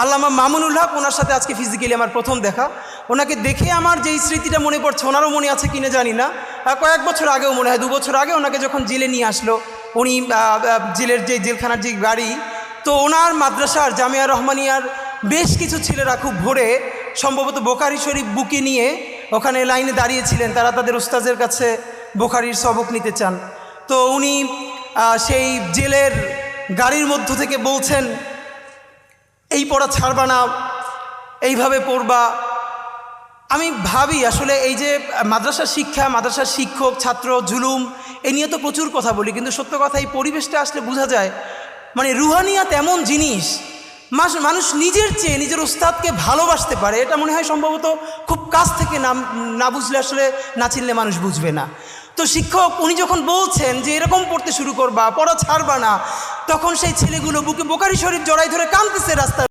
আল্লামা মামুনুল হক, ওনার সাথে আজকে ফিজিক্যালি আমার প্রথম দেখা। ওনাকে দেখে আমার যেই স্মৃতিটা মনে পড়ছে, ওনারও মনে আছে কিনা জানি না, কয়েক বছর আগেও মনে হয় 2 বছর আগে ওনাকে যখন জেলে নিয়ে আসলো, উনি জেলের যে জেলখানার যে গাড়ি, তো ওনার মাদ্রাসার জামিয়া রহমানিয়ার বেশ কিছু ছেলেরা খুব ভোরে সম্ভবত বোখারি শরীফ বুকে নিয়ে ওখানে লাইনে দাঁড়িয়েছিলেন, তারা তাদের উস্তাদের কাছে বোখারির সবক নিতে চান। তো উনি সেই জেলের গাড়ির মধ্য থেকে বলছেন, এই পড়া ছাড়বা না, এইভাবে পড়বা। আমি ভাবি আসলে এই যে মাদ্রাসার শিক্ষা, মাদ্রাসার শিক্ষক ছাত্র জুলুম, এ নিয়ে তো প্রচুর কথা বলি, কিন্তু সত্য কথা এই পরিবেশটা আসলে বোঝা যায় মানে রুহানিয়াত এমন জিনিস, মানুষ নিজের চেয়ে নিজের উস্তাদকে ভালোবাসতে পারে। এটা মনে হয় সম্ভবত খুব কাছ থেকে না বুঝলে আসলে না চিনলে মানুষ বুঝবে না। তো শিক্ষক উনি যখন বলছেন যে এরকম পড়তে শুরু করবা, পড়া ছাড়বা না, তখন সেই ছেলেগুলো বুকে বোখারি শরীফ জড়াই ধরে কাঁদতেছে রাস্তায়।